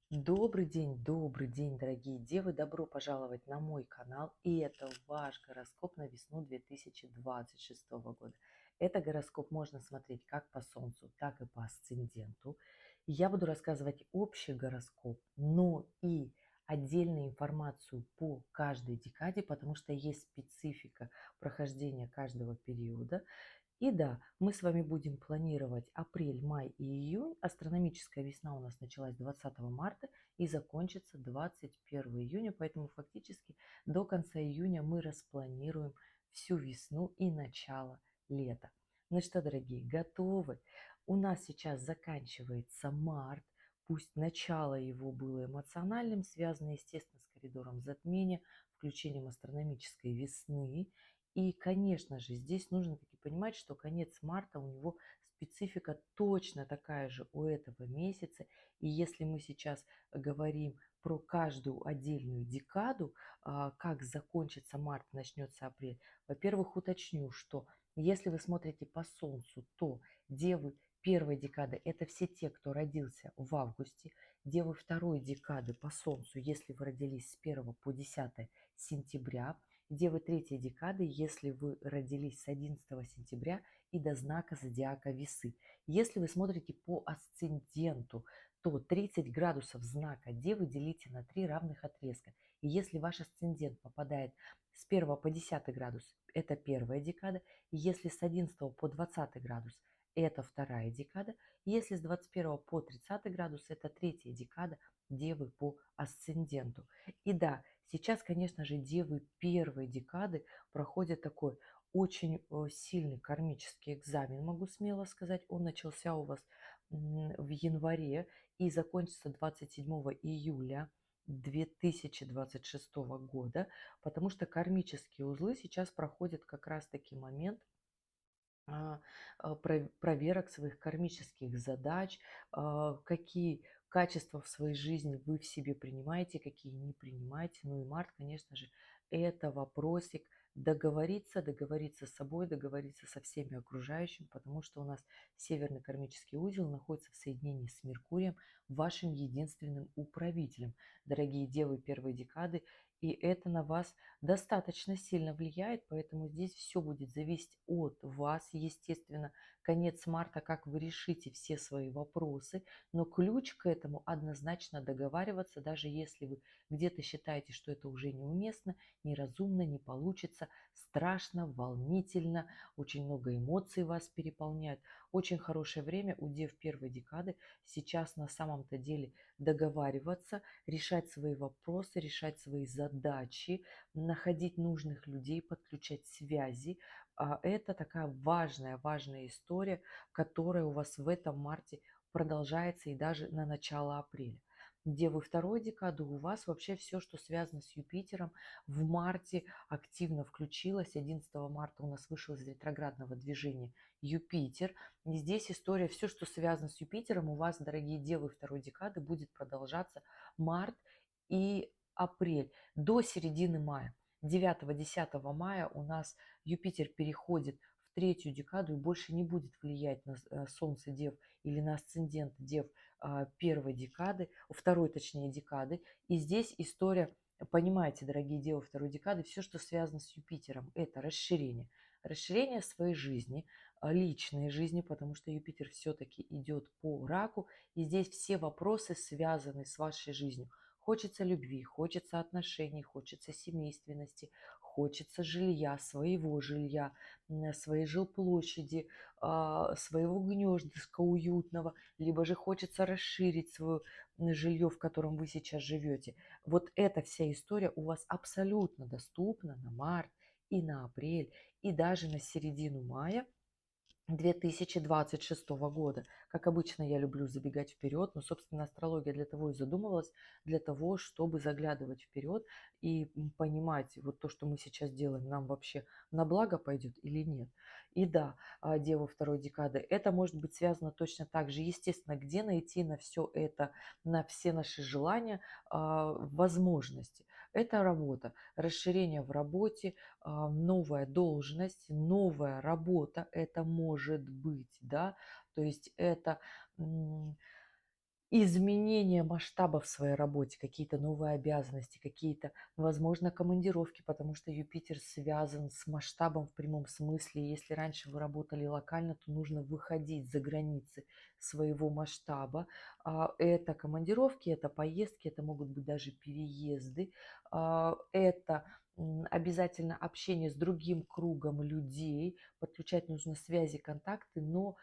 Добрый день, дорогие девы! Добро пожаловать на мой канал. И это ваш гороскоп на весну 2026 года. Это гороскоп можно смотреть как по Солнцу, так и по асценденту. Я буду рассказывать общий гороскоп, но и отдельную информацию по каждой декаде, потому что есть специфика прохождения каждого периода. И да, мы с вами будем планировать апрель, май и июнь. Астрономическая весна у нас началась 20 марта и закончится 21 июня, поэтому фактически до конца июня мы распланируем всю весну и начало лета. Ну что, дорогие, готовы? У нас сейчас заканчивается март. Пусть начало его было эмоциональным, связано, естественно, с коридором затмения, включением астрономической весны. И, конечно же, здесь нужно таки понимать, что конец марта у него специфика точно такая же у этого месяца. И если мы сейчас говорим про каждую отдельную декаду, как закончится март, начнется апрель, во-первых, уточню, что если вы смотрите по Солнцу, то девы первой декады – это все те, кто родился в августе, девы второй декады по Солнцу, если вы родились с 1 по 10 сентября, девы третьей декады, если вы родились с 11 сентября и до знака зодиака Весы. Если вы смотрите по асценденту, то 30 градусов знака Девы делите на 3 равных отрезка. И если ваш асцендент попадает с 1 по 10 градус, это первая декада. И если с 11 по 20 градус, это вторая декада. И если с 21 по 30 градус, это третья декада Девы по асценденту. И да, сейчас, конечно же, девы первой декады проходят такой очень сильный кармический экзамен, могу смело сказать. Он начался у вас в январе и закончится 27 июля 2026 года, потому что кармические узлы сейчас проходят как раз-таки момент проверок своих кармических задач, какие качества в своей жизни вы в себе принимаете, какие не принимаете. Ну и март, конечно же, это вопросик договориться с собой, договориться со всеми окружающими, потому что у нас северный кармический узел находится в соединении с Меркурием, вашим единственным управителем, дорогие девы первой декады, и это на вас достаточно сильно влияет, поэтому здесь все будет зависеть от вас, естественно. Конец марта, как вы решите все свои вопросы, но ключ к этому однозначно договариваться, даже если вы где-то считаете, что это уже неуместно, неразумно, не получится, страшно, волнительно, очень много эмоций вас переполняют. Очень хорошее время у дев первой декады сейчас на самом-то деле договариваться, решать свои вопросы, решать свои задачи, находить нужных людей, подключать связи. Это такая важная история, которая у вас в этом марте продолжается и даже на начало апреля. Девы второй декады у вас вообще все, что связано с Юпитером, в марте активно включилось. 11 марта у нас вышел из ретроградного движения Юпитер. И здесь история, все, что связано с Юпитером, у вас, дорогие девы второй декады, будет продолжаться март и апрель до середины мая. 9-10 мая у нас Юпитер переходит в третью декаду и больше не будет влиять на Солнце Дев или на асцендент Дев первой декады, второй точнее декады. И здесь история, понимаете, дорогие девы второй декады, все, что связано с Юпитером, это расширение. Расширение своей жизни, личной жизни, потому что Юпитер все-таки идет по раку. И здесь все вопросы связаны с вашей жизнью. Хочется любви, хочется отношений, хочется семейственности, хочется жилья, своего жилья, своей жилплощади, своего гнездышка уютного, либо же хочется расширить свое жилье, в котором вы сейчас живете. Вот эта вся история у вас абсолютно доступна на март и на апрель, и даже на середину мая 2026 года. Как обычно, я люблю забегать вперед, но, собственно, астрология для того и задумывалась, для того, чтобы заглядывать вперед и понимать, вот то, что мы сейчас делаем, нам вообще на благо пойдет или нет. И да, Дева второй декады, это может быть связано точно так же. Естественно, где найти на все это, на все наши желания, возможности. Это работа, расширение в работе, новая должность, новая работа, это может быть, да, то есть это изменение масштаба в своей работе, какие-то новые обязанности, какие-то, возможно, командировки, потому что Юпитер связан с масштабом в прямом смысле. Если раньше вы работали локально, то нужно выходить за границы своего масштаба. Это командировки, это поездки, это могут быть даже переезды, это обязательно общение с другим кругом людей, подключать нужно связи, контакты, но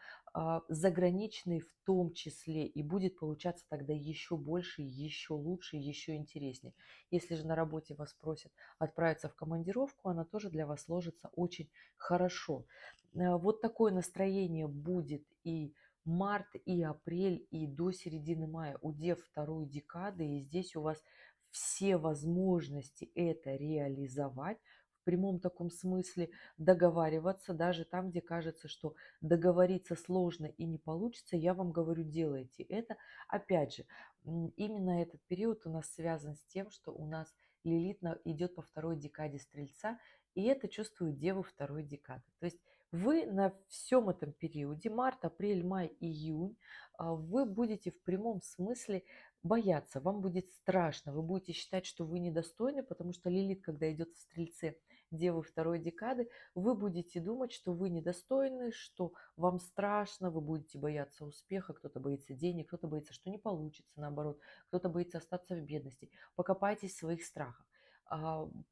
заграничный в том числе, и будет получаться тогда еще больше, еще лучше, еще интереснее. Если же на работе вас просят отправиться в командировку, она тоже для вас сложится очень хорошо. Вот такое настроение будет и март, и апрель, и до середины мая, удев второй декады, и здесь у вас все возможности это реализовать в прямом таком смысле, договариваться даже там, где кажется, что договориться сложно и не получится, я вам говорю, делайте это. Опять же, именно этот период у нас связан с тем, что у нас Лилит идет по второй декаде Стрельца, и это чувствуют девы второй декады. То есть вы на всем этом периоде, март, апрель, май, июнь, вы будете в прямом смысле бояться, вам будет страшно, вы будете считать, что вы недостойны, потому что Лилит, когда идет в Стрельце, девы второй декады, вы будете думать, что вы недостойны, что вам страшно, вы будете бояться успеха, кто-то боится денег, кто-то боится, что не получится, наоборот, кто-то боится остаться в бедности. Покопайтесь в своих страхах.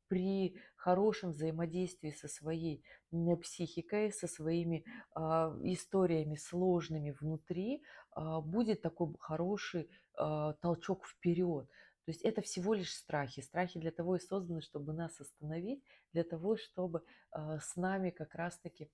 При хорошем взаимодействии со своей психикой, со своими историями сложными внутри, будет такой хороший толчок вперед. То есть это всего лишь страхи. Страхи для того и созданы, чтобы нас остановить, для того, чтобы с нами как раз-таки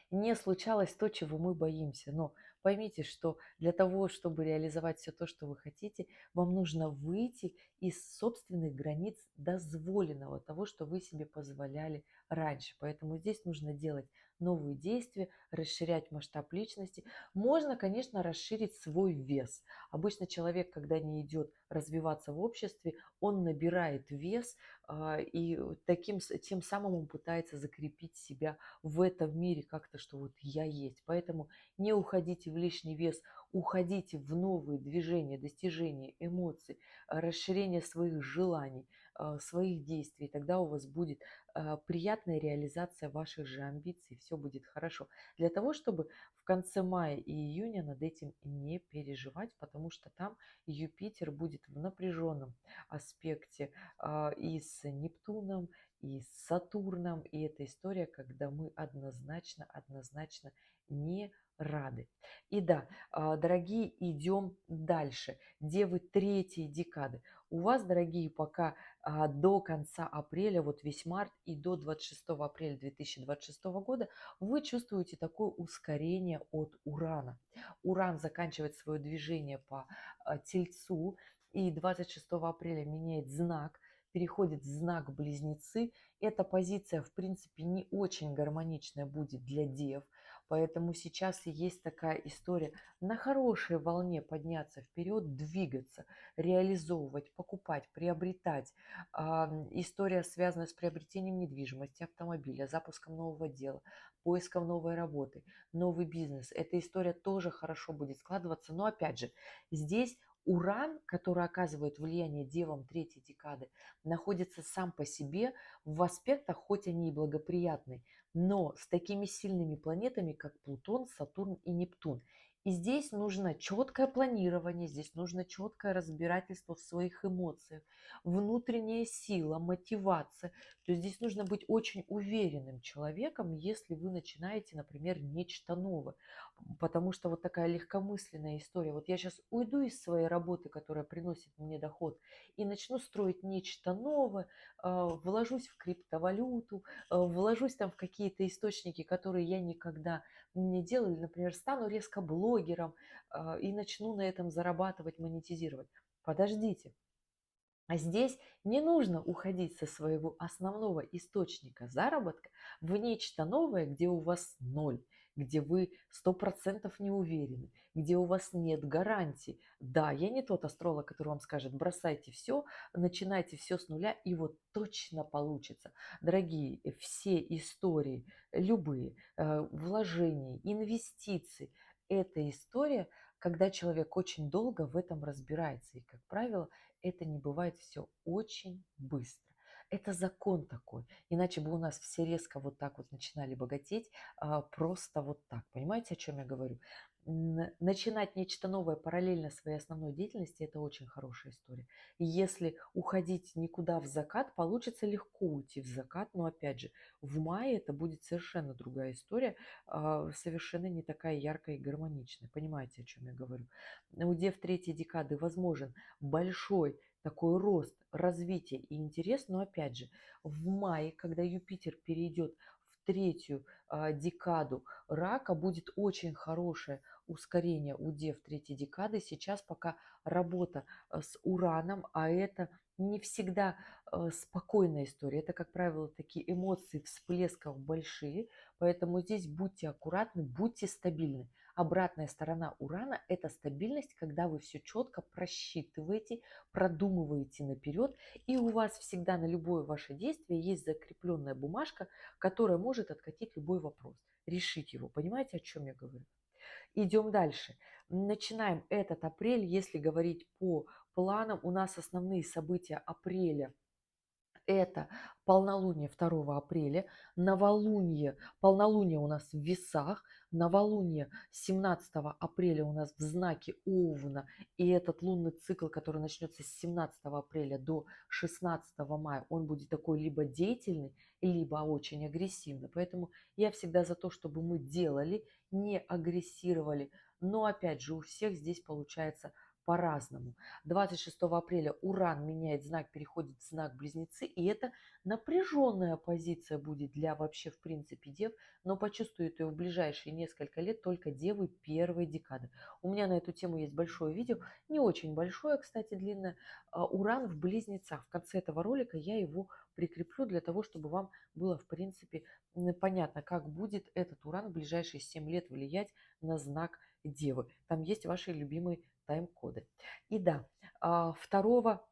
не случалось то, чего мы боимся. Но поймите, что для того, чтобы реализовать все то, что вы хотите, вам нужно выйти из собственных границ дозволенного, того, что вы себе позволяли раньше. Поэтому здесь нужно делать новые действия, расширять масштаб личности. Можно, конечно, расширить свой вес. Обычно человек, когда не идет развиваться в обществе, он набирает вес, и тем самым он пытается закрепить себя в этом мире как-то, что вот я есть. Поэтому не уходите в лишний вес, уходите в новые движения, достижения, эмоции, расширение своих желаний, своих действий. Тогда у вас будет приятная реализация ваших же амбиций, все будет хорошо. Для того, чтобы в конце мая и июня над этим не переживать, потому что там Юпитер будет в напряженном аспекте и с Нептуном, и с Сатурном. И это история, когда мы однозначно не рады. И да, дорогие, идем дальше. Девы третьей декады. У вас, дорогие, пока до конца апреля, вот весь март и до 26 апреля 2026 года вы чувствуете такое ускорение от Урана. Уран заканчивает свое движение по Тельцу и 26 апреля меняет знак, переходит в знак Близнецы. Эта позиция, в принципе, не очень гармоничная будет для дев, поэтому сейчас и есть такая история на хорошей волне подняться вперед, двигаться, реализовывать, покупать, приобретать. История, связанная с приобретением недвижимости, автомобиля, запуском нового дела, поиском новой работы, новый бизнес. Эта история тоже хорошо будет складываться, но опять же, здесь Уран, который оказывает влияние девам третьей декады, находится сам по себе в аспектах, хоть они и благоприятны, но с такими сильными планетами, как Плутон, Сатурн и Нептун. И здесь нужно четкое планирование, здесь нужно четкое разбирательство в своих эмоциях, внутренняя сила, мотивация. То есть здесь нужно быть очень уверенным человеком, если вы начинаете, например, нечто новое. Потому что вот такая легкомысленная история. Вот я сейчас уйду из своей работы, которая приносит мне доход, и начну строить нечто новое, вложусь в криптовалюту, вложусь там в какие-то источники, которые я никогда не делала, или, например, стану резко блогером и начну на этом зарабатывать, монетизировать. Подождите, а здесь не нужно уходить со своего основного источника заработка в нечто новое, где у вас ноль, где вы 100% не уверены, где у вас нет гарантий. Да, я не тот астролог, который вам скажет, бросайте все, начинайте все с нуля, и вот точно получится. Дорогие, все истории, любые, вложения, инвестиции, эта история когда человек очень долго в этом разбирается. И, как правило, это не бывает все очень быстро. Это закон такой. Иначе бы у нас все резко вот так вот начинали богатеть, просто вот так. Понимаете, о чем я говорю? Начинать нечто новое параллельно своей основной деятельности – это очень хорошая история. И если уходить никуда в закат, получится легко уйти в закат, но опять же, в мае это будет совершенно другая история, совершенно не такая яркая и гармоничная. Понимаете, о чем я говорю? У дев третьей декады возможен большой такой рост, развитие и интерес, но опять же, в мае, когда Юпитер перейдет в третью декаду рака, будет очень хорошее ускорение у дев третьей декады. Сейчас пока работа с Ураном, а это не всегда спокойная история. Это, как правило, такие эмоции всплесков большие, поэтому здесь будьте аккуратны, будьте стабильны. Обратная сторона Урана – это стабильность, когда вы все четко просчитываете, продумываете наперед, и у вас всегда на любое ваше действие есть закрепленная бумажка, которая может откатить любой вопрос, решить его. Понимаете, о чем я говорю? Идем дальше. Начинаем этот апрель, если говорить по планам, у нас основные события апреля – это полнолуние 2 апреля, новолуние, полнолуние у нас в Весах, новолуние 17 апреля у нас в знаке Овна, и этот лунный цикл, который начнется с 17 апреля до 16 мая, он будет такой либо деятельный, либо очень агрессивный. Поэтому я всегда за то, чтобы мы делали, не агрессировали, но опять же у всех здесь получается по-разному. 26 апреля Уран меняет знак, переходит в знак Близнецы, и это напряженная позиция будет для вообще в принципе дев, но почувствуют ее в ближайшие несколько лет только девы первой декады. У меня на эту тему есть большое видео, не очень большое, кстати, длинное, Уран в Близнецах. В конце этого ролика я его прикреплю для того, чтобы вам было в принципе понятно, как будет этот Уран в ближайшие 7 лет влиять на знак Девы. Там есть ваши любимые тайм-коды. И да, 2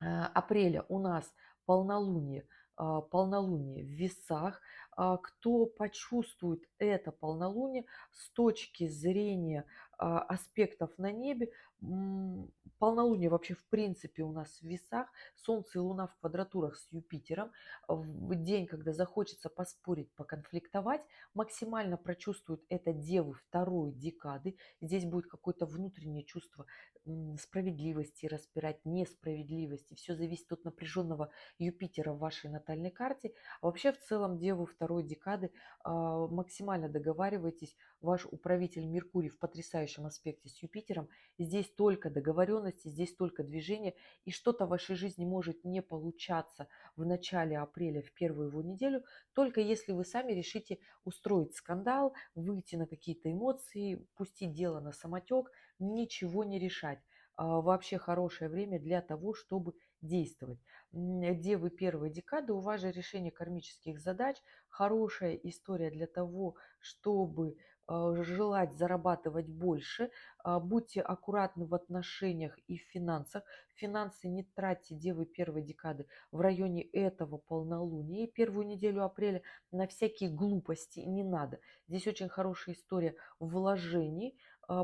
апреля у нас полнолуние, полнолуние в весах. Кто почувствует это полнолуние с точки зрения аспектов на небе, полнолуние вообще в принципе у нас в весах, Солнце и Луна в квадратурах с Юпитером, в день, когда захочется поспорить, поконфликтовать, максимально прочувствуют это девы второй декады, здесь будет какое-то внутреннее чувство справедливости, распирать несправедливости. Все зависит от напряженного Юпитера в вашей натальной карте. А вообще в целом девы второй декады максимально договаривайтесь. Ваш управитель Меркурий в потрясающем аспекте с Юпитером. Здесь только договоренности, здесь только движение. И что-то в вашей жизни может не получаться в начале апреля, в первую его неделю, только если вы сами решите устроить скандал, выйти на какие-то эмоции, пустить дело на самотек, ничего не решать. Вообще хорошее время для того, чтобы действовать. Девы первой декады, у вас же решение кармических задач, хорошая история для того, чтобы желать зарабатывать больше. Будьте аккуратны в отношениях и в финансах. Финансы не тратьте, девы первой декады, в районе этого полнолуния и первую неделю апреля на всякие глупости не надо. Здесь очень хорошая история вложений,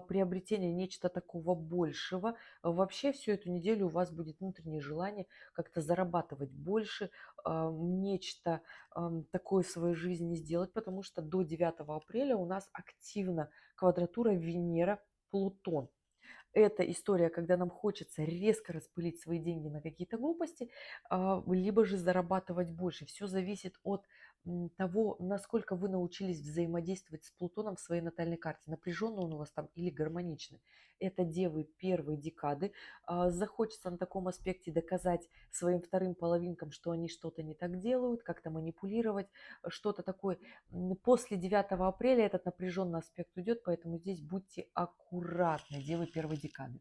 приобретение нечто такого большего. Вообще всю эту неделю у вас будет внутреннее желание как-то зарабатывать больше, нечто такое в своей жизни сделать, потому что до 9 апреля у нас активна квадратура Венера-Плутон. Это история, когда нам хочется резко распылить свои деньги на какие-то глупости, либо же зарабатывать больше. Все зависит от того, насколько вы научились взаимодействовать с Плутоном в своей натальной карте. Напряженный он у вас там или гармоничный. Это девы первой декады. Захочется на таком аспекте доказать своим вторым половинкам, что они что-то не так делают, как-то манипулировать, что-то такое. После 9 апреля этот напряженный аспект уйдет, поэтому здесь будьте аккуратны, девы первой декады.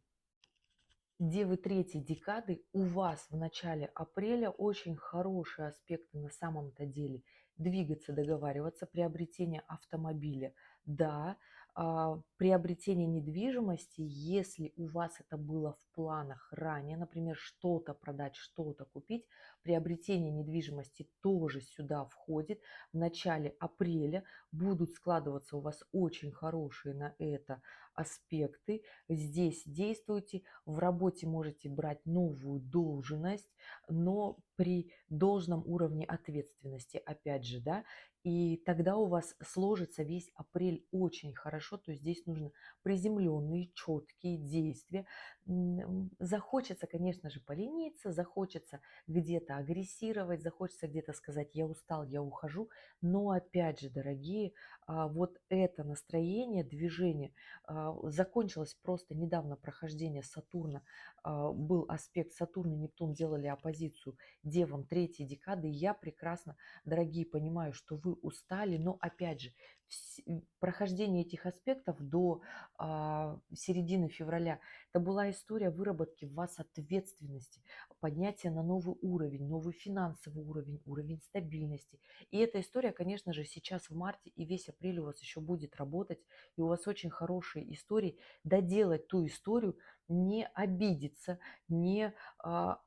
Девы третьей декады, у вас в начале апреля очень хорошие аспекты на самом-то деле. Двигаться, договариваться, приобретение автомобиля. Да, приобретение недвижимости, если у вас это было в планах ранее, например, что-то продать, что-то купить, приобретение недвижимости тоже сюда входит. В начале апреля будут складываться у вас очень хорошие на это аспекты. Здесь действуйте, в работе можете брать новую должность, но при должном уровне ответственности, опять же, да, и тогда у вас сложится весь апрель очень хорошо, то есть здесь нужно приземленные, четкие действия. Захочется, конечно же, полениться, захочется где-то агрессировать, захочется где-то сказать: я устал, я ухожу, но опять же, дорогие, вот это настроение, движение закончилось просто недавно прохождение Сатурна, был аспект Сатурн и Нептун делали оппозицию девам третьей декады, и я прекрасно, дорогие, понимаю, что вы устали, но опять же, прохождение этих аспектов до середины февраля, это была история выработки в вас ответственности, поднятия на новый уровень, новый финансовый уровень, уровень стабильности. И эта история, конечно же, сейчас в марте и весь апрель у вас еще будет работать, и у вас очень хорошие истории. Доделать ту историю, не обидеться, не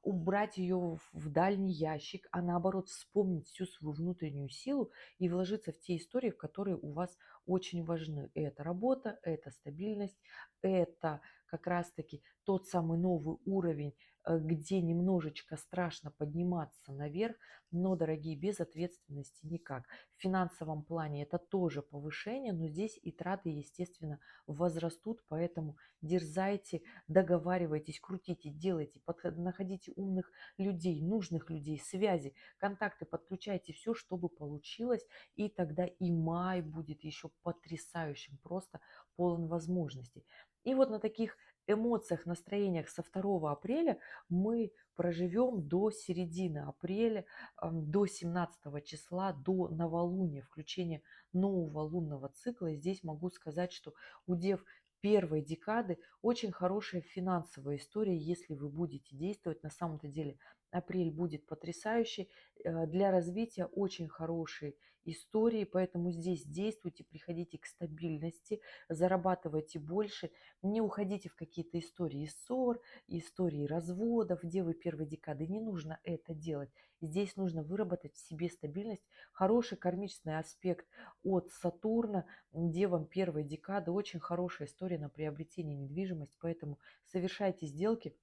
убрать ее в дальний ящик, а наоборот вспомнить всю свою внутреннюю силу и вложиться в те истории, которые у вас очень важны. Это работа, это стабильность, это как раз-таки тот самый новый уровень, где немножечко страшно подниматься наверх, но, дорогие, без ответственности никак. В финансовом плане это тоже повышение, но здесь и траты, естественно, возрастут, поэтому дерзайте, договаривайтесь, крутите, делайте, находите умных людей, нужных людей, связи, контакты, подключайте все, чтобы получилось, и тогда и май будет еще потрясающим, просто полон возможностей. И вот на таких эмоциях, настроениях со 2 апреля мы проживем до середины апреля, до 17 числа, до новолуния, включения нового лунного цикла. И здесь могу сказать, что у дев первой декады очень хорошая финансовая история, если вы будете действовать. На самом-то деле апрель будет потрясающий, для развития очень хорошие истории, поэтому здесь действуйте, приходите к стабильности, зарабатывайте больше, не уходите в какие-то истории ссор, истории разводов, девы первой декады. Не нужно это делать. Здесь нужно выработать в себе стабильность, хороший кармический аспект от Сатурна, девам первой декады. Очень хорошая история на приобретение недвижимости, поэтому совершайте сделки,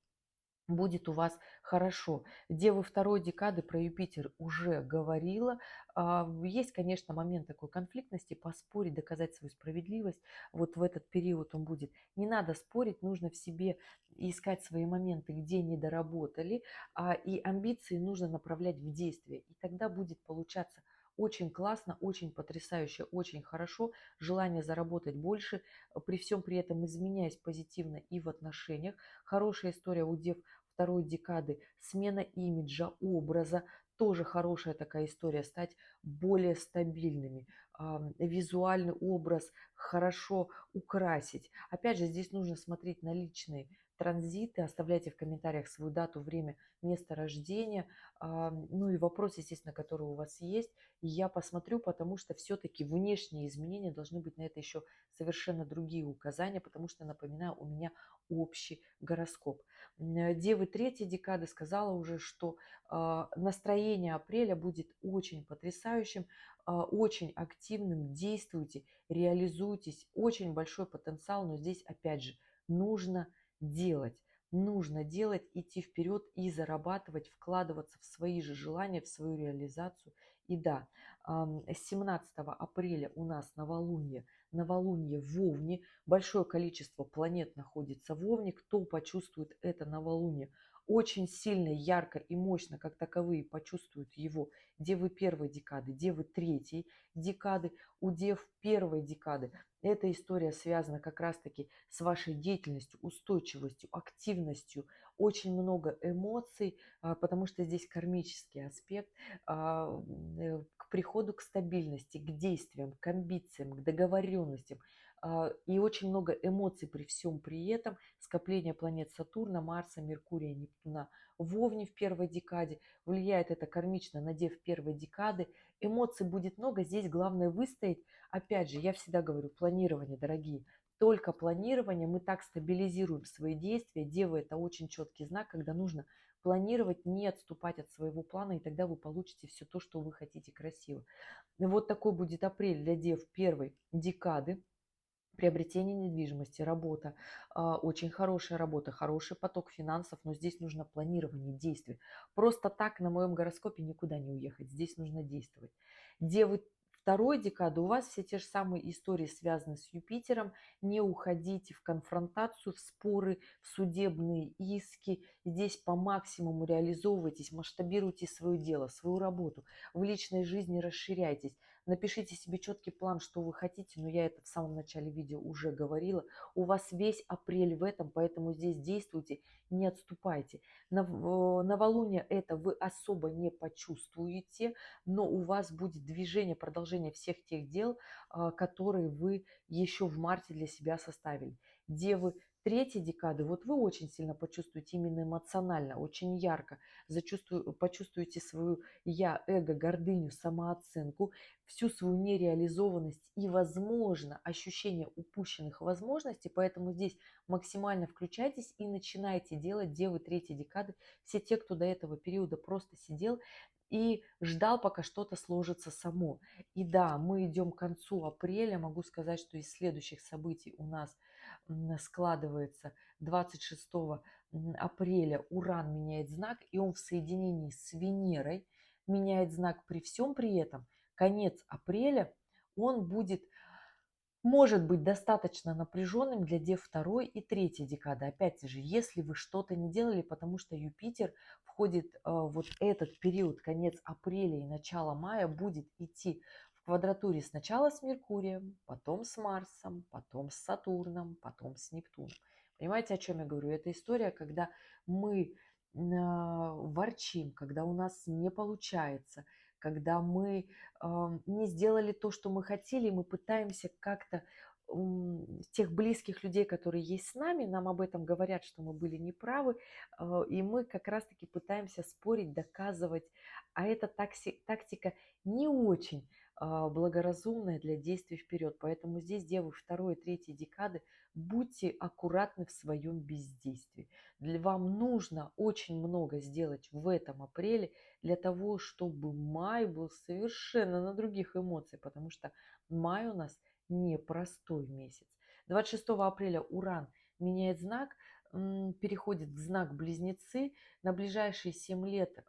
будет у вас хорошо. Девы второй декады, про Юпитер уже говорила. Есть, конечно, момент такой конфликтности, поспорить, доказать свою справедливость. Вот в этот период он будет. Не надо спорить, нужно в себе искать свои моменты, где не доработали, и амбиции нужно направлять в действие. И тогда будет получаться очень классно, очень потрясающе, очень хорошо. Желание заработать больше, при всем при этом изменяясь позитивно и в отношениях. Хорошая история у дев второй декады, смена имиджа, образа, тоже хорошая такая история, стать более стабильными, визуальный образ хорошо украсить. Опять же, здесь нужно смотреть на личные транзиты, оставляйте в комментариях свою дату, время, место рождения, ну и вопрос, естественно, который у вас есть, и я посмотрю, потому что все-таки внешние изменения должны быть на это еще совершенно другие указания, потому что, напоминаю, у меня общий гороскоп. Девы третьей декады сказала уже, что настроение апреля будет очень потрясающим, очень активным. Действуйте, реализуйтесь, очень большой потенциал, но здесь опять же нужно делать. Нужно делать, идти вперед и зарабатывать, вкладываться в свои же желания, в свою реализацию. И да, 17 апреля у нас новолуние в Овне, большое количество планет находится в Овне. Кто почувствует это новолуние очень сильно, ярко и мощно, как таковые почувствуют его девы первой декады, девы третьей декады. У дев первой декады эта история связана как раз-таки с вашей деятельностью, устойчивостью, активностью, очень много эмоций, потому что здесь кармический аспект, к приходу к стабильности, к действиям, к амбициям, к договоренностям, и очень много эмоций при всем при этом. Скопление планет Сатурна, Марса, Меркурия, Нептуна в Овне в первой декаде. Влияет это кармично на дев первой декады. Эмоций будет много. Здесь главное выстоять. Опять же, я всегда говорю, планирование, дорогие. Только планирование, мы так стабилизируем свои действия. Дева — это очень четкий знак, когда нужно планировать, не отступать от своего плана, и тогда вы получите все то, что вы хотите, красиво. Вот такой будет апрель для дев первой декады. Приобретение недвижимости, работа, очень хорошая работа, хороший поток финансов, но здесь нужно планирование действий. Просто так на моем гороскопе никуда не уехать, здесь нужно действовать. Девы второй декады, у вас все те же самые истории связаны с Юпитером, не уходите в конфронтацию, в споры, в судебные иски, здесь по максимуму реализовывайтесь, масштабируйте свое дело, свою работу, в личной жизни расширяйтесь. Напишите себе четкий план, что вы хотите, но я это в самом начале видео уже говорила. У вас весь апрель в этом, поэтому здесь действуйте, не отступайте. Новолуние это вы особо не почувствуете, но у вас будет движение, продолжение всех тех дел, которые вы еще в марте для себя составили. Девы третьей декады, вот вы очень сильно почувствуете именно эмоционально, очень ярко, почувствуете свою я, эго, гордыню, самооценку, всю свою нереализованность и, возможно, ощущение упущенных возможностей. Поэтому здесь максимально включайтесь и начинайте делать девы третьей декады. Все те, кто до этого периода просто сидел и ждал, пока что-то сложится само. И да, мы идем к концу апреля. Могу сказать, что из следующих событий у нас складывается 26 апреля Уран меняет знак, и он в соединении с Венерой меняет знак. При всем при этом конец апреля, он будет, может быть достаточно напряженным для дев второй и третьей декады. Опять же, если вы что-то не делали, потому что Юпитер входит вот этот период, конец апреля и начало мая, будет идти в квадратуре сначала с Меркурием, потом с Марсом, потом с Сатурном, потом с Нептуном. Понимаете, о чем я говорю? Это история, когда мы ворчим, когда у нас не получается, когда мы не сделали то, что мы хотели, мы пытаемся как-то тех близких людей, которые есть с нами, нам об этом говорят, что мы были неправы, и мы как раз-таки пытаемся спорить, доказывать, а эта тактика не очень благоразумная для действий вперед. Поэтому здесь, девы второй и третьей декады, будьте аккуратны в своем бездействии. Вам нужно очень много сделать в этом апреле, для того, чтобы май был совершенно на других эмоциях, потому что май у нас непростой месяц. 26 апреля Уран меняет знак, переходит в знак Близнецы. На ближайшие 7 лет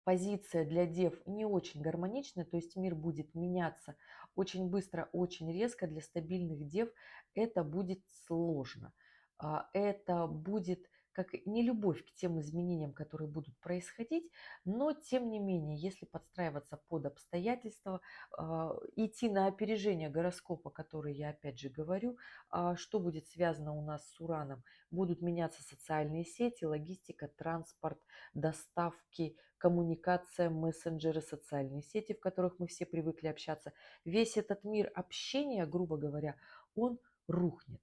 позиция для дев не очень гармоничная, то есть мир будет меняться очень быстро, очень резко. Для стабильных дев это будет сложно. Это будет как не любовь к тем изменениям, которые будут происходить, но тем не менее, если подстраиваться под обстоятельства, идти на опережение гороскопа, который я опять же говорю, что будет связано у нас с Ураном, будут меняться социальные сети, логистика, транспорт, доставки, коммуникация, мессенджеры, социальные сети, в которых мы все привыкли общаться. Весь этот мир общения, грубо говоря, он рухнет,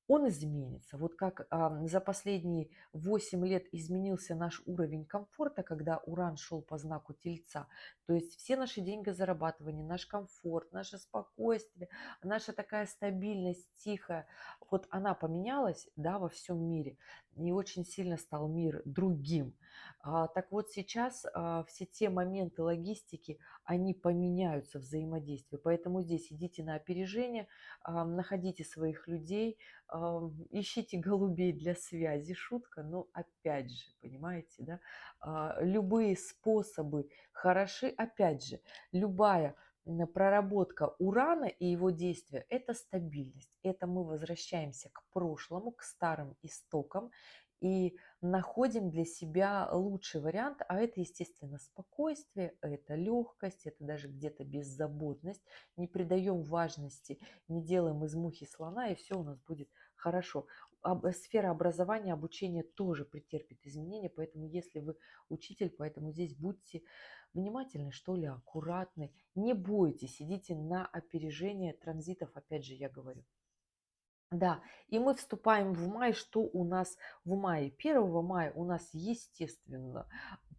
он изменится. Вот как за последние 8 лет изменился наш уровень комфорта, когда Уран шел по знаку Тельца. То есть все наши деньгозарабатывания, наш комфорт, наше спокойствие, наша такая стабильность тихая, вот она поменялась, да, во всем мире. И очень сильно стал мир другим. Так вот сейчас все те моменты логистики, они поменяются взаимодействие. Поэтому здесь идите на опережение, находите своих людей, ищите голубей для связи, шутка, но опять же, понимаете, да, любые способы хороши, опять же, любая проработка Урана и его действия – это стабильность, это мы возвращаемся к прошлому, к старым истокам и находим для себя лучший вариант, а это, естественно, спокойствие, это легкость, это даже где-то беззаботность, не придаем важности, не делаем из мухи слона, и все у нас будет хорошо. Сфера образования, обучения тоже претерпит изменения, поэтому если вы учитель, поэтому здесь будьте внимательны, что ли, аккуратны, не бойтесь, идите на опережение транзитов, опять же, я говорю. Да, и мы вступаем в май. Что у нас в мае? 1 мая у нас, естественно,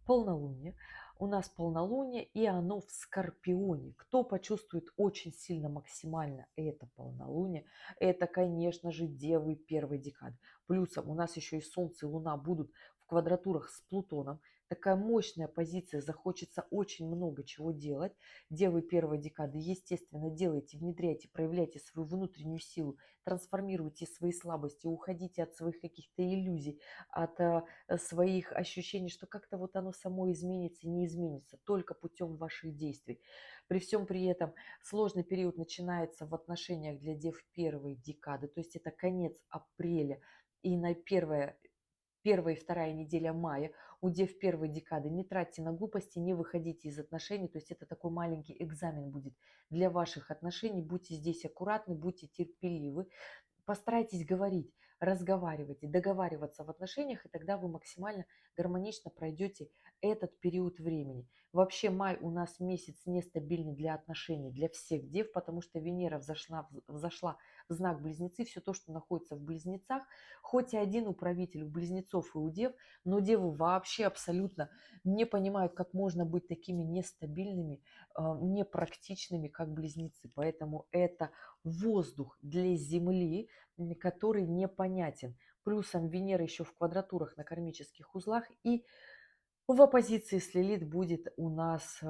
полнолуние. У нас полнолуние, и оно в Скорпионе. Кто почувствует очень сильно максимально это полнолуние, это, конечно же, девы первой декады. Плюсом у нас еще и Солнце и Луна будут в квадратурах с Плутоном. Такая мощная позиция, захочется очень много чего делать. Девы первой декады, естественно, делайте, внедряйте, проявляйте свою внутреннюю силу, трансформируйте свои слабости, уходите от своих каких-то иллюзий, от своих ощущений, что как-то вот оно само изменится и не изменится, только путем ваших действий. При всем при этом сложный период начинается в отношениях для дев первой декады, то есть это конец апреля и на первая и вторая неделя мая, у дев первой декады. Не тратьте на глупости, не выходите из отношений. То есть это такой маленький экзамен будет для ваших отношений. Будьте здесь аккуратны, будьте терпеливы. Постарайтесь говорить, разговаривать и договариваться в отношениях, и тогда вы максимально гармонично пройдете этот период времени. Вообще май у нас месяц нестабильный для отношений, для всех дев, потому что Венера взошла в знак Близнецы, все то, что находится в Близнецах, хоть и один управитель у Близнецов и у дев, но девы вообще абсолютно не понимают, как можно быть такими нестабильными, непрактичными, как Близнецы. Поэтому это воздух для Земли, который непонятен. Плюсом Венера еще в квадратурах на кармических узлах и в оппозиции с Лилит будет у нас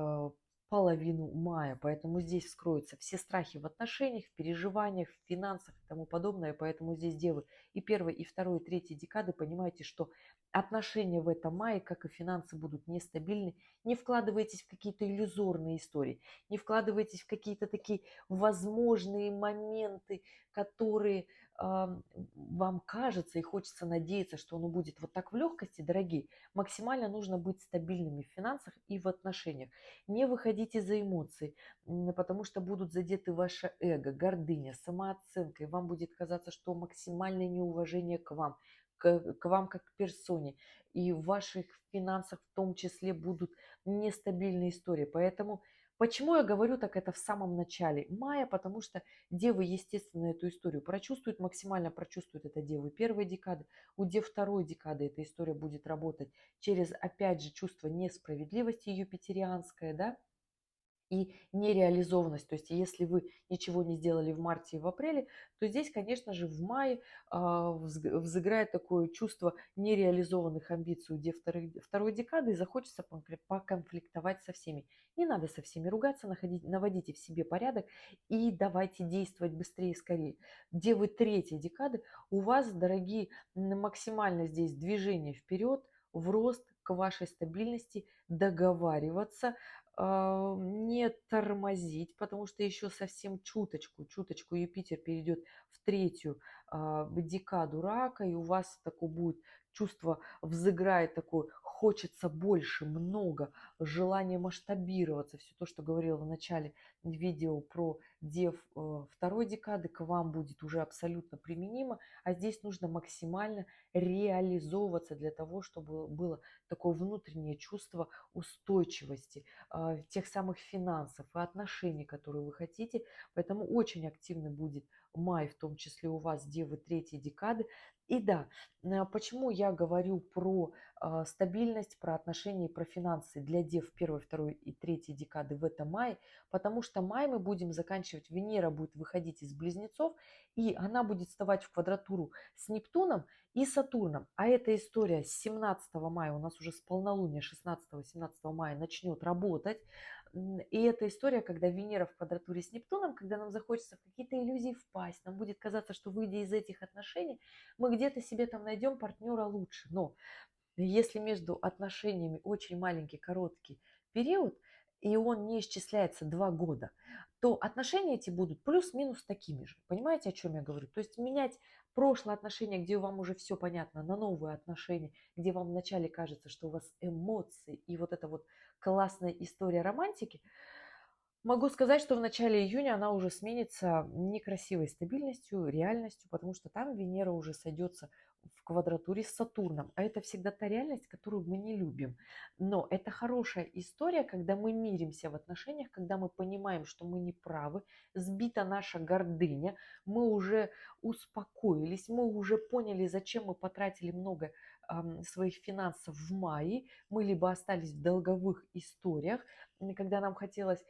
половину мая. Поэтому здесь вскроются все страхи в отношениях, в переживаниях, в финансах и тому подобное. Поэтому здесь девы и первой, и второй, и третьей декады понимаете, что отношения в этом мае, как и финансы, будут нестабильны. Не вкладывайтесь в какие-то иллюзорные истории, не вкладывайтесь в какие-то такие возможные моменты, которые вам кажется и хочется надеяться, что оно будет вот так в легкости, дорогие. Максимально нужно быть стабильными в финансах и в отношениях. Не выходите за эмоции, потому что будут задеты ваше эго, гордыня, самооценка, и вам будет казаться, что максимальное неуважение к вам как к персоне. И в ваших финансах в том числе будут нестабильные истории. Поэтому почему я говорю так это в самом начале мая? Потому что девы, естественно, эту историю прочувствуют, максимально прочувствуют это девы первой декады. У дев второй декады эта история будет работать через, опять же, чувство несправедливости юпитерианское, да, и нереализованность. То есть если вы ничего не сделали в марте и в апреле, то здесь, конечно же, в мае взыграет такое чувство нереализованных амбиций у второй декады и захочется поконфликтовать со всеми. Не надо со всеми ругаться, наводите в себе порядок и давайте действовать быстрее и скорее. Девы третьей декады, у вас, дорогие, максимально здесь движение вперед, в рост к вашей стабильности, договариваться, не тормозить, потому что еще совсем чуточку Юпитер перейдет в третью декаду рака, и у вас такое будет чувство, взыграет такое, хочется больше, много, желание масштабироваться. Все то, что говорила в начале видео про дев второй декады, к вам будет уже абсолютно применимо, а здесь нужно максимально реализовываться для того, чтобы было такое внутреннее чувство устойчивости, тех самых финансов и отношений, которые вы хотите. Поэтому очень активно будет май, в том числе у вас, девы третьей декады. И да, почему я говорю про стабильность, про отношения и про финансы для дев первой, второй и третьей декады в этом мае, потому что май мы будем заканчивать, Венера будет выходить из Близнецов, и она будет вставать в квадратуру с Нептуном и Сатурном. А эта история с 17 мая, у нас уже с полнолуния 16-17 мая начнет работать. И эта история, когда Венера в квадратуре с Нептуном, когда нам захочется в какие-то иллюзии впасть, нам будет казаться, что выйдя из этих отношений, мы где-то себе там найдем партнера лучше. Но если между отношениями очень маленький, короткий период, и он не исчисляется 2 года, то отношения эти будут плюс-минус такими же. Понимаете, о чем я говорю? То есть менять прошлые отношения, где вам уже все понятно, на новые отношения, где вам вначале кажется, что у вас эмоции и вот эта вот классная история романтики, могу сказать, что в начале июня она уже сменится некрасивой стабильностью, реальностью, потому что там Венера уже сойдется в квадратуре с Сатурном. А это всегда та реальность, которую мы не любим. Но это хорошая история, когда мы миримся в отношениях, когда мы понимаем, что мы не правы, сбита наша гордыня, мы уже успокоились, мы уже поняли, зачем мы потратили много своих финансов в мае, мы либо остались в долговых историях, когда нам хотелось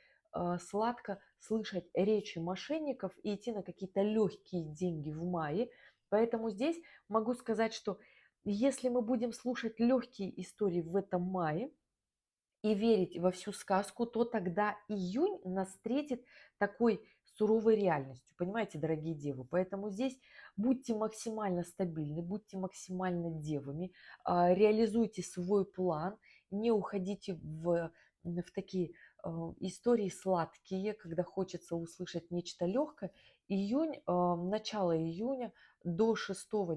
сладко слышать речи мошенников и идти на какие-то легкие деньги в мае, Поэтому здесь могу сказать, что если мы будем слушать легкие истории в этом мае, и верить во всю сказку, то тогда июнь нас встретит такой суровой реальностью. Понимаете, дорогие девы? Поэтому здесь будьте максимально стабильны, будьте максимально девами, реализуйте свой план, не уходите в такие истории сладкие, когда хочется услышать нечто легкое. Июнь, начало июня до 6-10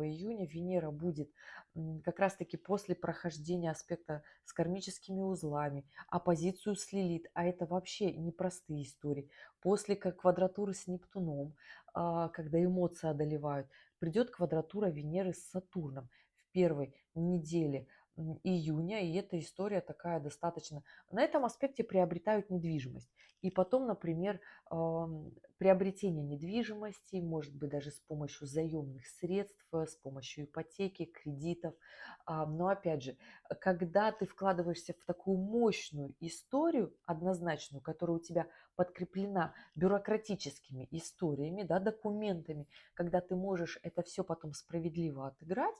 июня Венера будет как раз-таки после прохождения аспекта с кармическими узлами, оппозицию с Лилит, а это вообще непростые истории. После как квадратуры с Нептуном, когда эмоции одолевают, придет квадратура Венеры с Сатурном в первой неделе июня, и эта история такая достаточно... На этом аспекте приобретают недвижимость. И потом, например, приобретение недвижимости, может быть, даже с помощью заемных средств, с помощью ипотеки, кредитов. Но опять же, когда ты вкладываешься в такую мощную историю, однозначную, которая у тебя подкреплена бюрократическими историями, да, документами, когда ты можешь это все потом справедливо отыграть,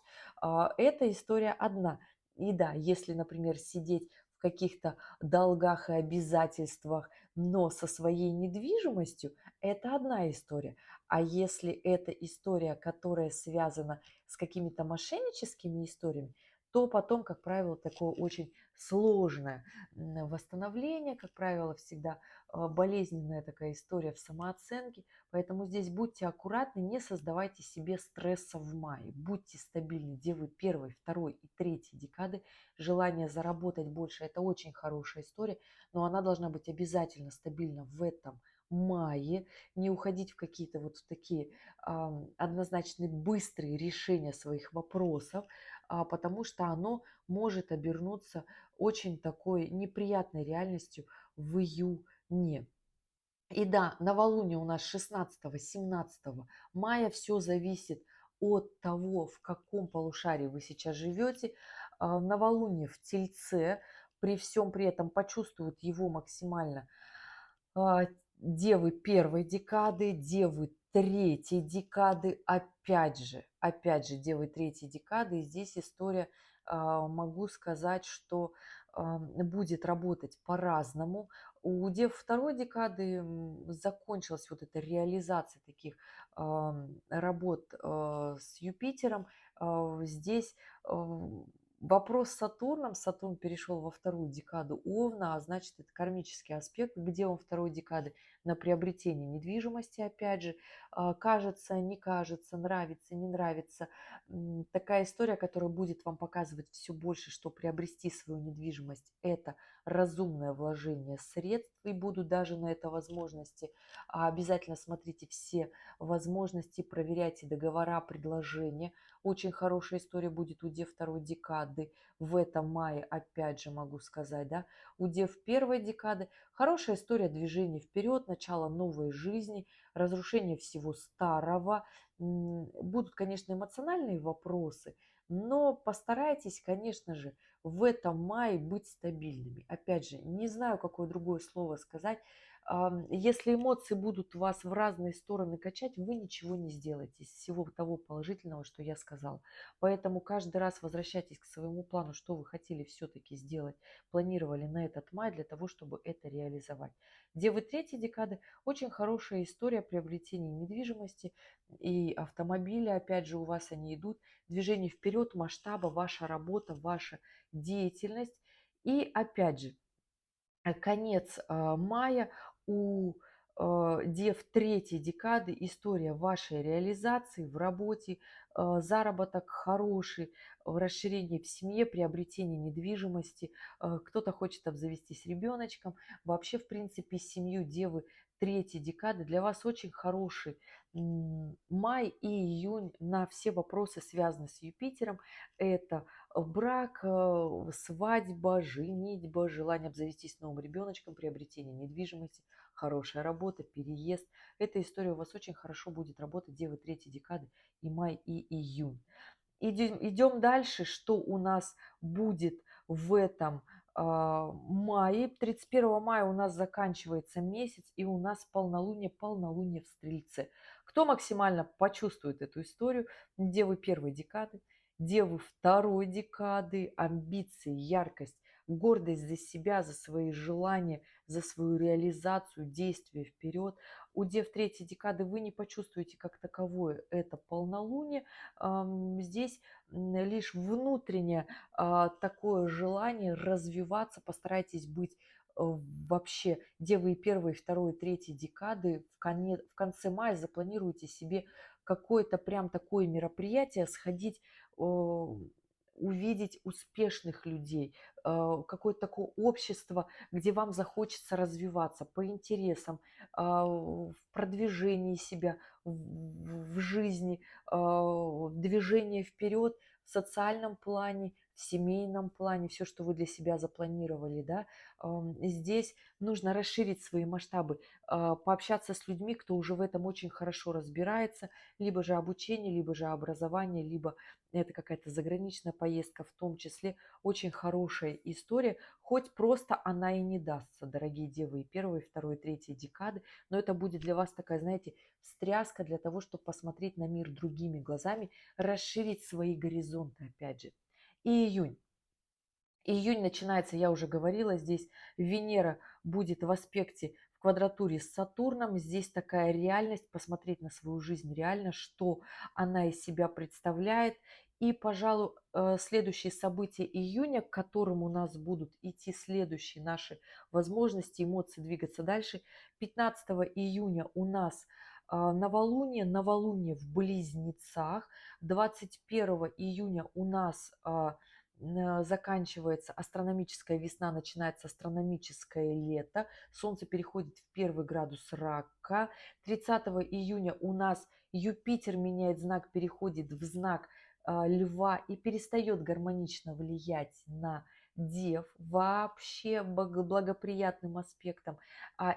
эта история одна. И да, если, например, сидеть в каких-то долгах и обязательствах, но со своей недвижимостью, это одна история. А если это история, которая связана с какими-то мошенническими историями, то потом, как правило, такое очень сложное восстановление, как правило, всегда болезненная такая история в самооценке. Поэтому здесь будьте аккуратны, не создавайте себе стресса в мае. Будьте стабильны, девы первой, второй и третьей декады. Желание заработать больше – это очень хорошая история, но она должна быть обязательно стабильна в этом мае, не уходить в какие-то вот такие однозначные быстрые решения своих вопросов, потому что оно может обернуться очень такой неприятной реальностью в июне. И да, новолуние у нас 16-17 мая. Все зависит от того, в каком полушарии вы сейчас живете. Новолуние в Тельце, при всем при этом почувствуют его максимально а, девы первой декады, девы третьей декады, опять же, девы третьей декады. И здесь история, могу сказать, что будет работать по-разному. У дев второй декады закончилась вот эта реализация таких работ с Юпитером. Здесь вопрос с Сатурном. Сатурн перешел во вторую декаду Овна, а значит, это кармический аспект. Где он второй декады? На приобретение недвижимости, опять же. Кажется, не кажется, нравится, не нравится. Такая история, которая будет вам показывать все больше, что приобрести свою недвижимость – это разумное вложение средств, и будут даже на это возможности. Обязательно смотрите все возможности, проверяйте договора, предложения. Очень хорошая история будет у дев второй декады в этом мае, опять же могу сказать, да. У дев первой декады хорошая история движения вперед, начало новой жизни, разрушение всего старого. Будут, конечно, эмоциональные вопросы, но постарайтесь, конечно же, в этом мае быть стабильными. Опять же, не знаю, какое другое слово сказать. Если эмоции будут вас в разные стороны качать, вы ничего не сделаете из всего того положительного, что я сказала. Поэтому каждый раз возвращайтесь к своему плану, что вы хотели все-таки сделать, планировали на этот май для того, чтобы это реализовать. Девы третьей декады – очень хорошая история приобретения недвижимости и автомобиля. Опять же, у вас они идут. Движение вперед, масштаба, ваша работа, ваша деятельность. И опять же, конец мая у дев третьей декады история вашей реализации в работе, заработок хороший, расширение в семье, приобретение недвижимости. Кто-то хочет обзавестись ребеночком. Вообще, в принципе, семью девы третьей декады для вас очень хороший май и июнь на все вопросы, связанные с Юпитером. Это брак, свадьба, женитьба, желание обзавестись новым ребеночком, приобретение недвижимости, хорошая работа, переезд. Эта история у вас очень хорошо будет работать, девы третьей декады, и май, и июнь. Идем дальше, что у нас будет в этом мае. 31 мая у нас заканчивается месяц, и у нас полнолуние в Стрельце. Кто максимально почувствует эту историю? Девы первой декады, девы второй декады, амбиции, яркость, гордость за себя, за свои желания, за свою реализацию, действие вперед. У дев третьей декады вы не почувствуете как таковое это полнолуние. Здесь лишь внутреннее такое желание развиваться, постарайтесь быть вообще девы и первой, и второй, и третьей декады в конце мая запланируйте себе какое-то прям такое мероприятие, сходить, увидеть успешных людей, какое-то такое общество, где вам захочется развиваться по интересам, в продвижении себя в жизни, движение вперед в социальном плане, в семейном плане, все, что вы для себя запланировали, да. Здесь нужно расширить свои масштабы, пообщаться с людьми, кто уже в этом очень хорошо разбирается, либо же обучение, либо же образование, либо это какая-то заграничная поездка, в том числе очень хорошая история, хоть просто она и не дастся, дорогие девы и первой, и второй, и третьей декады, но это будет для вас такая, знаете, встряска для того, чтобы посмотреть на мир другими глазами, расширить свои горизонты, опять же. И июнь. Июнь начинается, я уже говорила, здесь Венера будет в аспекте в квадратуре с Сатурном. Здесь такая реальность, посмотреть на свою жизнь реально, что она из себя представляет. И, пожалуй, следующие события июня, к которым у нас будут идти следующие наши возможности, эмоции двигаться дальше. 15 июня у нас новолуние в Близнецах. 21 июня у нас заканчивается астрономическая весна, начинается астрономическое лето. Солнце переходит в первый градус рака. 30 июня у нас Юпитер меняет знак, переходит в знак льва и перестает гармонично влиять на дев вообще благоприятным аспектом.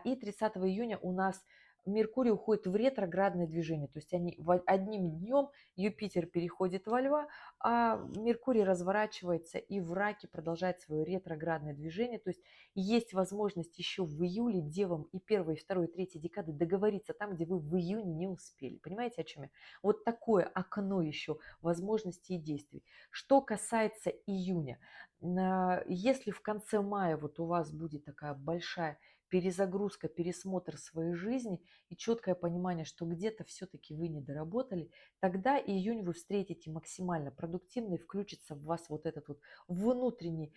И 30 июня у нас Меркурий уходит в ретроградное движение. То есть они одним днем Юпитер переходит во льва, а Меркурий разворачивается и в раке продолжает свое ретроградное движение. То есть есть возможность еще в июле девам и первой, и второй, и третьей декады договориться там, где вы в июне не успели. Понимаете, о чем я? Вот такое окно еще возможностей и действий. Что касается июня, если в конце мая вот у вас будет такая большая перезагрузка, пересмотр своей жизни и четкое понимание, что где-то все-таки вы не доработали, тогда июнь вы встретите максимально продуктивно и включится в вас вот этот вот внутренний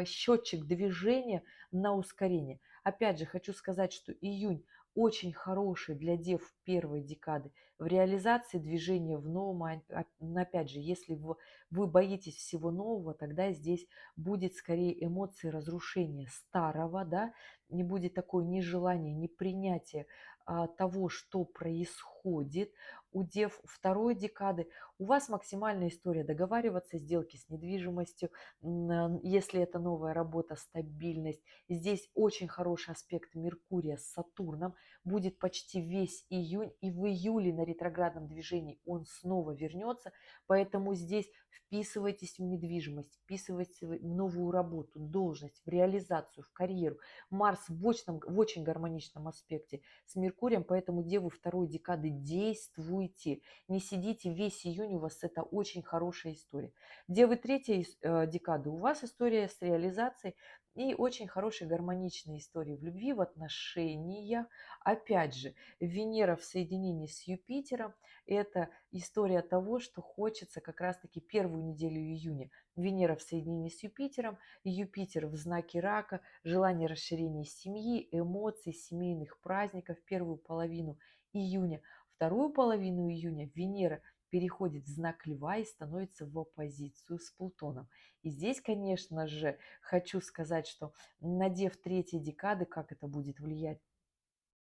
счетчик движения на ускорение. Опять же, хочу сказать, что июнь очень хороший для дев первой декады в реализации движения в новом. Опять же, если вы боитесь всего нового, тогда здесь будет скорее эмоции разрушения старого, да, не будет такое нежелание, непринятие того, что происходит. У дев второй декады у вас максимальная история договариваться, сделки с недвижимостью, если это новая работа, стабильность. Здесь очень хороший аспект Меркурия с Сатурном, будет почти весь июнь, и в июле на ретроградном движении он снова вернется, поэтому здесь вписывайтесь в недвижимость, вписывайтесь в новую работу, должность, в реализацию, в карьеру. Марс в очень гармоничном аспекте с Меркурием, поэтому девы второй декады действуйте, не сидите весь июнь, у вас это очень хорошая история. Девы третьей декады, у вас история с реализацией и очень хорошие гармоничные истории в любви, в отношениях. Опять же, Венера в соединении с Юпитером – это история того, что хочется как раз-таки первую неделю июня. Венера в соединении с Юпитером, Юпитер в знаке рака, желание расширения семьи, эмоций, семейных праздников первую половину июня. Вторую половину июня Венера переходит в знак Льва и становится в оппозицию с Плутоном. И здесь, конечно же, хочу сказать, что надев третьей декады, как это будет влиять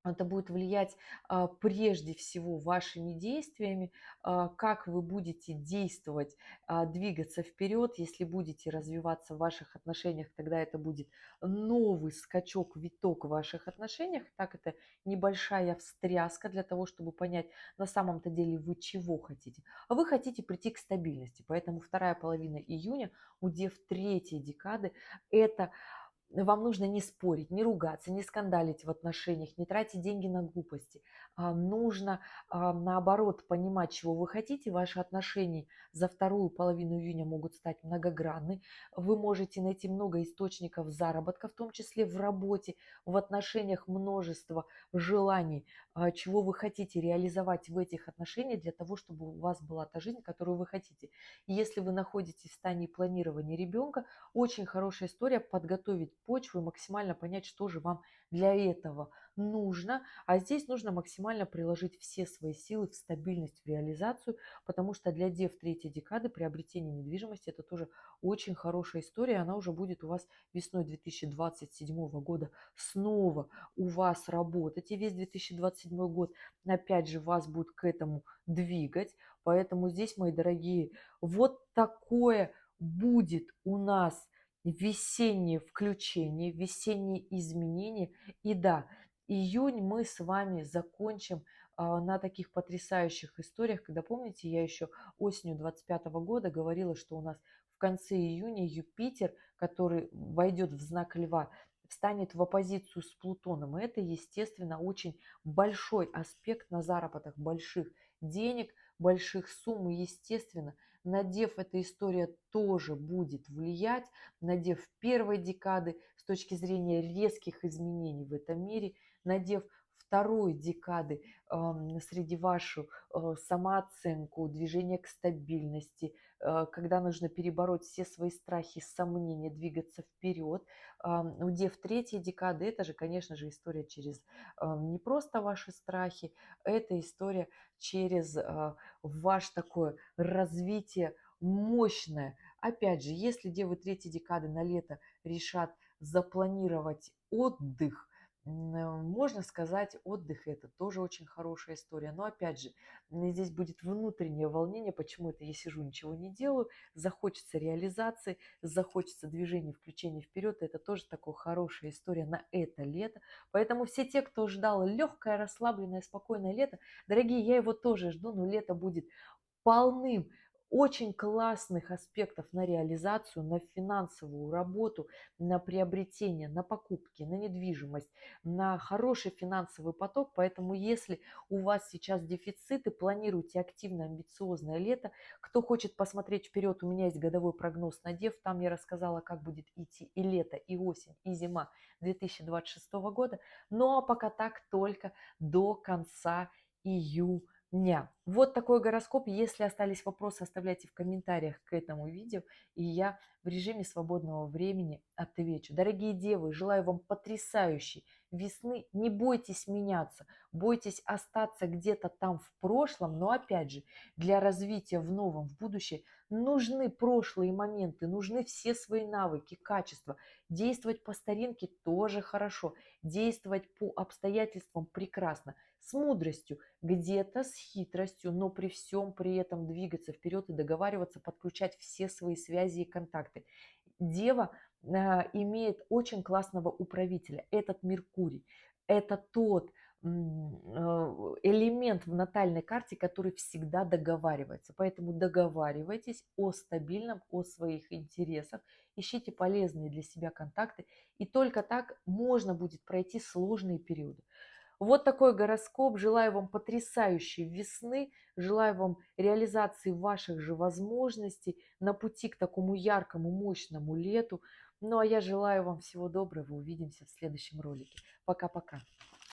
это будет влиять прежде всего вашими действиями, как вы будете действовать, двигаться вперед. Если будете развиваться в ваших отношениях, тогда это будет новый скачок, виток в ваших отношениях. Так это небольшая встряска для того, чтобы понять, на самом-то деле вы чего хотите. А вы хотите прийти к стабильности. Поэтому вторая половина июня, удев третьей декады, это вам нужно не спорить, не ругаться, не скандалить в отношениях, не тратить деньги на глупости. Нужно, наоборот, понимать, чего вы хотите. Ваши отношения за вторую половину июня могут стать многогранны. Вы можете найти много источников заработка, в том числе в работе, в отношениях множество желаний, чего вы хотите реализовать в этих отношениях для того, чтобы у вас была та жизнь, которую вы хотите. И если вы находитесь в стадии планирования ребенка, очень хорошая история подготовить почву и максимально понять, что же вам для этого нужно. А здесь нужно максимально приложить все свои силы в стабильность, в реализацию, потому что для дев третьей декады приобретение недвижимости это тоже очень хорошая история. Она уже будет у вас весной 2027 года снова у вас работать. И весь 2027 год опять же вас будет к этому двигать. Поэтому здесь, мои дорогие, вот такое будет у нас весеннее включение, весенние изменения. И да, июнь мы с вами закончим на таких потрясающих историях, когда, помните, я еще осенью 25 года говорила, что у нас в конце июня Юпитер, который войдет в знак Льва, встанет в оппозицию с Плутоном. И это, естественно, очень большой аспект на заработок больших денег, больших сумм. И, естественно, надев эта история тоже будет влиять, надев первой декады с точки зрения резких изменений в этом мире, надев второй декады среди вашу самооценку, движение к стабильности, когда нужно перебороть все свои страхи, сомнения, двигаться вперед. Удев третьей декады, это же, конечно же, история через не просто ваши страхи, это история через ваше такое развитие мощное. Опять же, если девы третьей декады на лето решат запланировать отдых, можно сказать, отдых это тоже очень хорошая история. Но опять же, здесь будет внутреннее волнение, почему это я сижу, ничего не делаю, захочется реализации, захочется движения, включения вперед. Это тоже такая хорошая история на это лето. Поэтому все те, кто ждал легкое, расслабленное, спокойное лето, дорогие, я его тоже жду, но лето будет полным очень классных аспектов на реализацию, на финансовую работу, на приобретение, на покупки, на недвижимость, на хороший финансовый поток. Поэтому если у вас сейчас дефициты, планируйте активно, амбициозное лето. Кто хочет посмотреть вперед, у меня есть годовой прогноз на дев. Там я рассказала, как будет идти и лето, и осень, и зима 2026 года. Ну а пока так только до конца июня. Вот такой гороскоп. Если остались вопросы, оставляйте в комментариях к этому видео, и я в режиме свободного времени отвечу. Дорогие девы, желаю вам потрясающей весны. Не бойтесь меняться, бойтесь остаться где-то там в прошлом, но опять же, для развития в новом, в будущее нужны прошлые моменты, нужны все свои навыки, качества. Действовать по старинке тоже хорошо, действовать по обстоятельствам прекрасно, с мудростью, где-то с хитростью, но при всем при этом двигаться вперед и договариваться, подключать все свои связи и контакты. Дева имеет очень классного управителя, этот Меркурий. Это тот элемент в натальной карте, который всегда договаривается. Поэтому договаривайтесь о стабильном, о своих интересах, ищите полезные для себя контакты, и только так можно будет пройти сложные периоды. Вот такой гороскоп. Желаю вам потрясающей весны. Желаю вам реализации ваших же возможностей на пути к такому яркому, мощному лету. Ну а я желаю вам всего доброго. Увидимся в следующем ролике. Пока-пока.